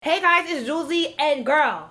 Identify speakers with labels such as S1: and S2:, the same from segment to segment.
S1: Hey guys, it's Julesy and girl.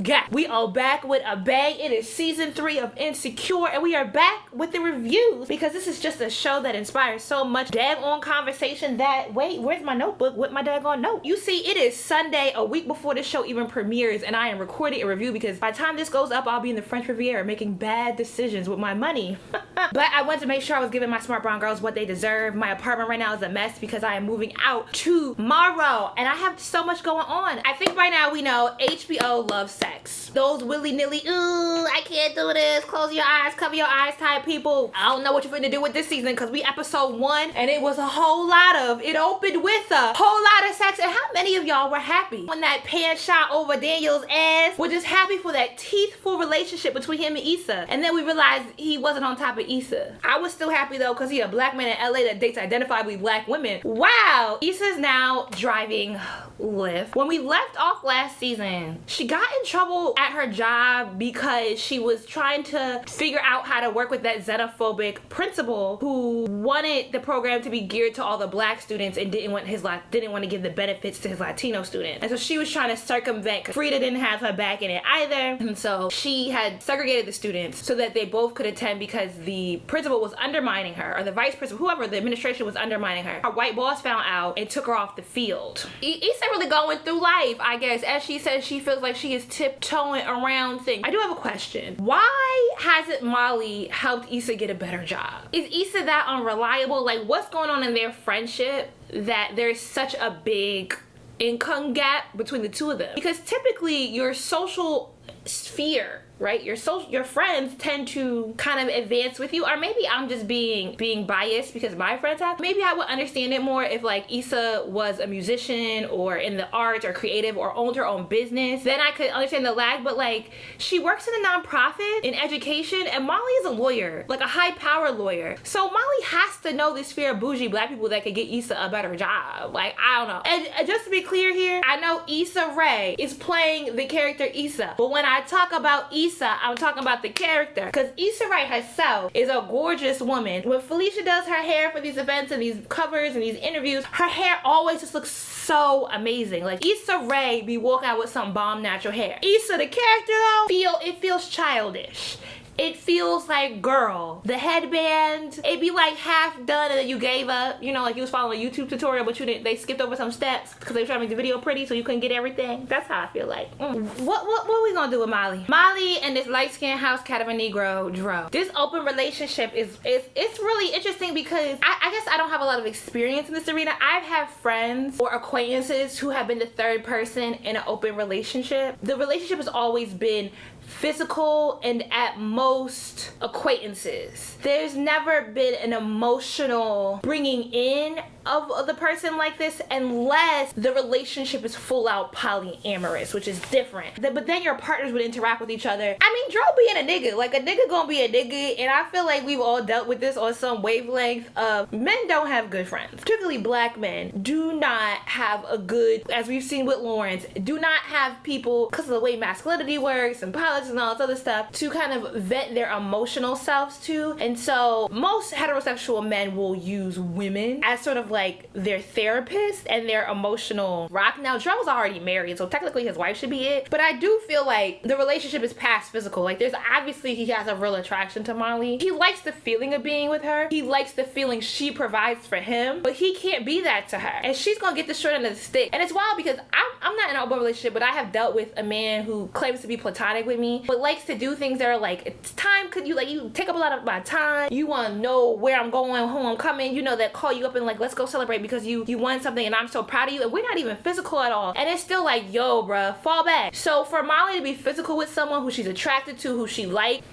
S1: Yeah, we are back with a bang. It is season 3 of Insecure, and we are back with the reviews because this is just a show that inspires so much daggone conversation that, wait, where's my notebook with my daggone note? You see, it is Sunday, a week before the show even premieres, and I am recording a review because by the time this goes up, I'll be in the French Riviera making bad decisions with my money. But I wanted to make sure I was giving my smart brown girls what they deserve. My apartment right now is a mess because I am moving out tomorrow, and I have so much going on. I think by now we know HBO loves sex. Those willy-nilly, ooh, I can't do this, close your eyes, cover your eyes type people. I don't know what you're finna do with this season because we episode 1 and it was a whole lot of, it opened with a whole lot of sex. And how many of y'all were happy when that pan shot over Daniel's ass? We're just happy for that teethful relationship between him and Issa. And then we realized he wasn't on top of Issa. I was still happy though because he a black man in LA that dates identifiably black women. Wow, Issa's now driving Lyft. When we left off last season, she got in trouble at her job because she was trying to figure out how to work with that xenophobic principal who wanted the program to be geared to all the black students and didn't want to give the benefits to his Latino students. And so she was trying to circumvent, 'cause Frida didn't have her back in it either. And so she had segregated the students so that they both could attend because the principal was undermining her, or the vice principal, whoever, the administration was undermining her. Her white boss found out and took her off the field. Issa really going through life, I guess. As she says, she feels like she is tiptoeing around things. I do have a question. Why hasn't Molly helped Issa get a better job? Is Issa that unreliable? Like, what's going on in their friendship that there's such a big income gap between the two of them? Because typically your social sphere, right, your friends tend to kind of advance with you. Or maybe I'm just being biased because my friends have. Maybe I would understand it more if like Issa was a musician or in the arts or creative or owned her own business. Then I could understand the lag. But like, she works in a nonprofit in education and Molly is a lawyer, like a high power lawyer. So Molly has to know this sphere of bougie black people that could get Issa a better job. Like, I don't know. And just to be clear here, I know Issa Rae is playing the character Issa, but when I talk about Issa, I'm talking about the character, because Issa Rae herself is a gorgeous woman. When Felicia does her hair for these events and these covers and these interviews, her hair always just looks so amazing. Like, Issa Rae be walking out with some bomb natural hair. Issa, the character though, it feels childish. It feels like, girl, the headband, it'd be like half done and then you gave up. You know, like you was following a YouTube tutorial, but they skipped over some steps because they were trying to make the video pretty so you couldn't get everything. That's how I feel like. What are we gonna do with Molly? Molly and this light-skinned house cat of a Negro, Dro. This open relationship it's really interesting because I guess I don't have a lot of experience in this arena. I've had friends or acquaintances who have been the third person in an open relationship. The relationship has always been physical and at most acquaintances. There's never been an emotional bringing in of the person like this unless the relationship is full out polyamorous, which is different. But then your partners would interact with each other. I mean, Dro being a nigga, like a nigga gonna be a nigga, and I feel like we've all dealt with this on some wavelength of men don't have good friends. Particularly black men do not have a good, as we've seen with Lawrence, do not have people, because of the way masculinity works and politics and all this other stuff, to kind of vent their emotional selves to. And so most heterosexual men will use women as sort of like their therapist and their emotional rock. Now, Dro's already married, so technically his wife should be it. But I do feel like the relationship is past physical. Like, there's obviously, he has a real attraction to Molly. He likes the feeling of being with her. He likes the feeling she provides for him, but he can't be that to her. And she's gonna get the short end of the stick. And it's wild because I'm not in an open relationship, but I have dealt with a man who claims to be platonic with me, but likes to do things that are like, it's time, could you, like, you take up a lot of my time. You want to know where I'm going, who I'm coming, you know, that call you up and like, let's go celebrate because you won something and I'm so proud of you. And we're not even physical at all. And it's still like, yo, bruh, fall back. So for Molly to be physical with someone who she's attracted to, who she likes,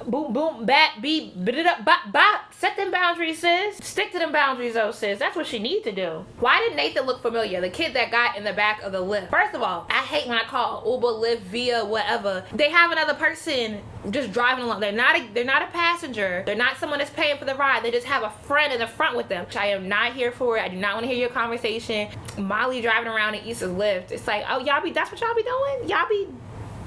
S1: boom, boom, bat, beep, bit it up, bop, bop. Set them boundaries, sis. Stick to them boundaries, though, sis. That's what she needs to do. Why did Nathan look familiar? The kid that got in the back of the Lyft. First of all, I hate when I call Uber, Lyft, Via, whatever. They have another person just driving along. They're not a passenger. They're not someone that's paying for the ride. They just have a friend in the front with them. I am not here for it. I do not want to hear your conversation. Molly driving around in Issa's Lyft. It's like, oh, that's what y'all be doing?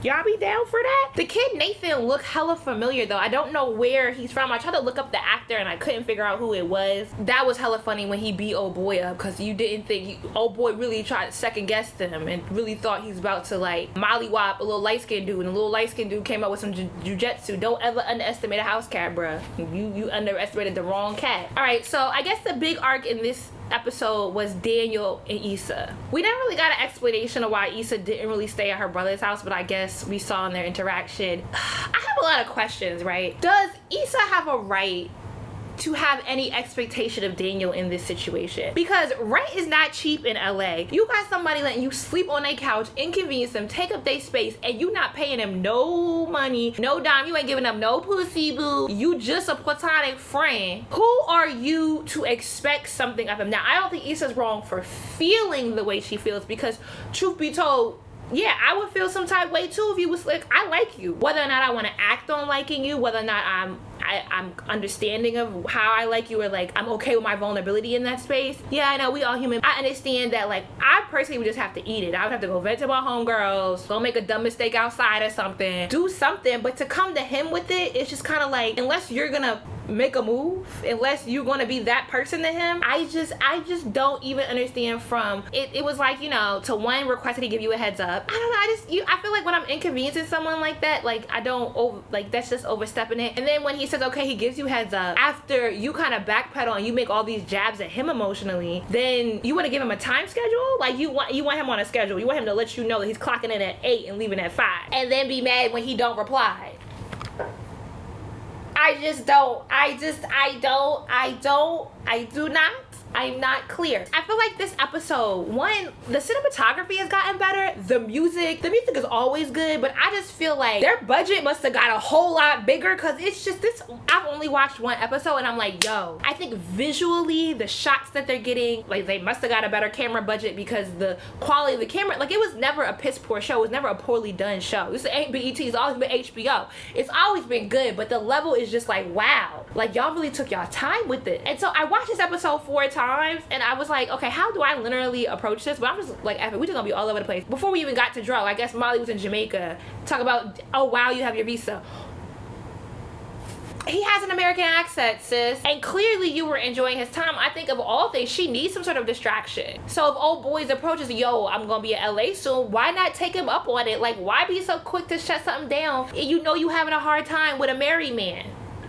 S1: Y'all be down for that? The kid Nathan looked hella familiar though. I don't know where he's from. I tried to look up the actor and I couldn't figure out who it was. That was hella funny when he beat old boy up, because you didn't think old boy really tried to second guess him and really thought he was about to like mollywop a little light-skinned dude, and the little light-skinned dude came up with some jujitsu. Don't ever underestimate a house cat, bruh. You underestimated the wrong cat. All right, so I guess the big arc in this episode was Daniel and Issa. We never really got an explanation of why Issa didn't really stay at her brother's house, but I guess we saw in their interaction. I have a lot of questions, right? Does Issa have a right to have any expectation of Daniel in this situation? Because rent is not cheap in LA. You got somebody letting you sleep on their couch, inconvenience them, take up their space, and you not paying them no money, no dime. You ain't giving them no pussy, boo. You just a platonic friend. Who are you to expect something of him? Now, I don't think Issa's wrong for feeling the way she feels, because truth be told, yeah, I would feel some type of way too if you was like, I like you. Whether or not I want to act on liking you, whether or not I'm understanding of how I like you, or like I'm okay with my vulnerability in that space. Yeah, I know, we all human. I understand that. Like, I personally would just have to eat it. I would have to go vent to my homegirls, go make a dumb mistake outside or something, do something. But to come to him with it, it's just kind of like, unless you're gonna make a move, unless you're gonna be that person to him, I just don't even understand. From it was like, you know, to one, request that he give you a heads up. I don't know, I feel like when I'm inconveniencing someone like that, like I don't like, that's just overstepping it. And then when he says, okay, he gives you heads up, after you kind of backpedal and you make all these jabs at him emotionally, then you want to give him a time schedule? Like, you want him on a schedule. You want him to let you know that he's clocking in at 8 and leaving at 5, and then be mad when he don't reply. I'm not clear. I feel like this episode, one, the cinematography has gotten better. The music is always good, but I just feel like their budget must have got a whole lot bigger, because it's just this, I've only watched one episode and I'm like, yo, I think visually the shots that they're getting, like they must have got a better camera budget, because the quality of the camera, like it was never a piss poor show. It was never a poorly done show. This ain't BET, it's always been HBO. It's always been good, but the level is just like, wow, like y'all really took y'all time with it. And so I watched this episode 4 times and I was like, okay, how do I literally approach this? But I'm just like, we just gonna be all over the place. Before we even got to Dro, I guess Molly was in Jamaica. Talk about, oh wow, you have your visa. He has an American accent, sis. And clearly you were enjoying his time. I think of all things, she needs some sort of distraction. So if old boys approaches, yo, I'm gonna be in LA soon, why not take him up on it? Like, why be so quick to shut something down? You know you having a hard time with a married man.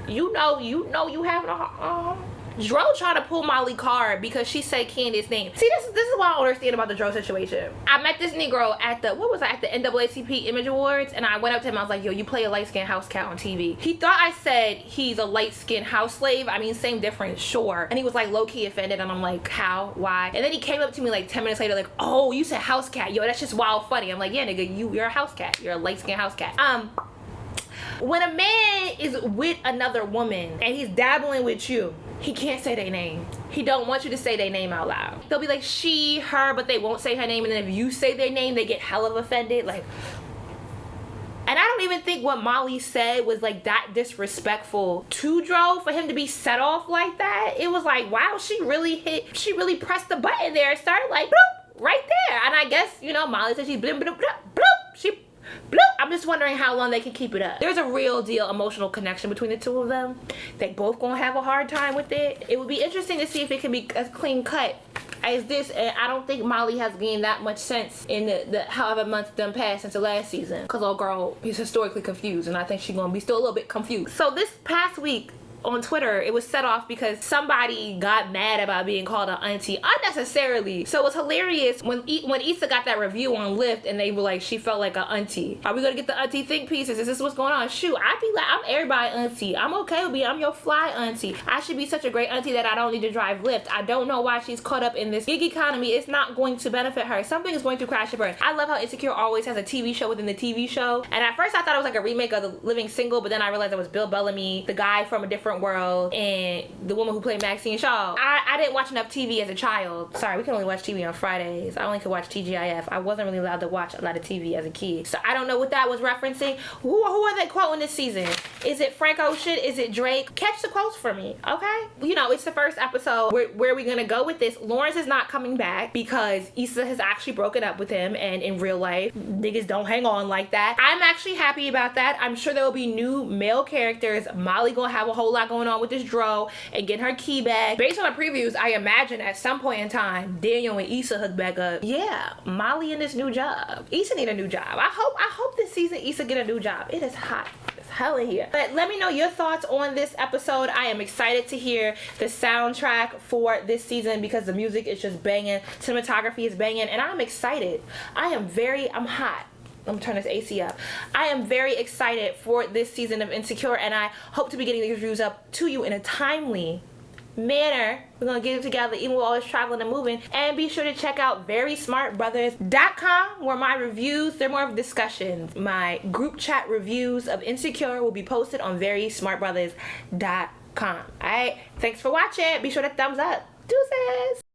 S1: You know you having a hard Dro tried to pull Molly card because she said Candace's name. See, this is what I don't understand about the Dro situation. I met this Negro at the NAACP Image Awards, and I went up to him. I was like, yo, you play a light-skinned house cat on TV. He thought I said he's a light-skinned house slave. I mean, same difference, sure. And he was like low-key offended, and I'm like, how? Why? And then he came up to me like 10 minutes later like, oh, you said house cat. Yo, that's just wild funny. I'm like, yeah, nigga, you're a house cat. You're a light-skinned house cat. When a man is with another woman and he's dabbling with you, he can't say their name. He don't want you to say their name out loud. They'll be like she, her, but they won't say her name. And then if you say their name, they get hella offended. Like, and I don't even think what Molly said was like that disrespectful to Dro for him to be set off like that. It was like, wow, she really pressed the button there, sir. Like, bloop, right there. And I guess, you know, Molly said she bloop, bloop, bloop, bloop. She bloop. I'm just wondering how long they can keep it up. There's a real deal emotional connection between the two of them. They both gonna have a hard time with it. It would be interesting to see if it can be as clean cut as this. And I don't think Molly has gained that much sense in the however months done passed since the last season, because old girl is historically confused, and I think she's gonna be still a little bit confused. So this past week on Twitter, it was set off because somebody got mad about being called an auntie unnecessarily. So it was hilarious when Issa got that review on Lyft and they were like, she felt like an auntie. Are we gonna get the auntie think pieces? Is this what's going on? Shoot, I'd be like, I'm everybody auntie. I'm okay with being, I'm your fly auntie. I should be such a great auntie that I don't need to drive Lyft. I don't know why she's caught up in this gig economy. It's not going to benefit her. Something is going to crash and burn. I love how Insecure always has a TV show within the TV show. And at first I thought it was like a remake of The Living Single, but then I realized it was Bill Bellamy, the guy from A Different World, and the woman who played Maxine Shaw. I didn't watch enough TV as a child. Sorry, we can only watch TV on Fridays. I only could watch TGIF. I wasn't really allowed to watch a lot of TV as a kid. So I don't know what that was referencing. Who are they quoting this season? Is it Frank Ocean? Is it Drake? Catch the quotes for me, okay? You know, it's the first episode. Where are we gonna go with this? Lawrence is not coming back because Issa has actually broken up with him, and in real life, niggas don't hang on like that. I'm actually happy about that. I'm sure there will be new male characters. Molly gonna have a whole lot going on with this Dro and getting her key back. Based on the previews, I imagine at some point in time, Daniel and Issa hook back up. Yeah, Molly in this new job. Issa need a new job. I hope this season Issa get a new job. It is hot. Hell in here. But let me know your thoughts on this episode. I am excited to hear the soundtrack for this season because the music is just banging, cinematography is banging, and I'm excited. I'm hot. Let me turn this AC up. I am very excited for this season of Insecure, and I hope to be getting these reviews up to you in a timely manner. We're gonna get it together even with all this traveling and moving. And be sure to check out verysmartbrothers.com where my reviews, they're more of discussions. My group chat reviews of Insecure will be posted on verysmartbrothers.com. Alright, thanks for watching. Be sure to thumbs up. Deuces.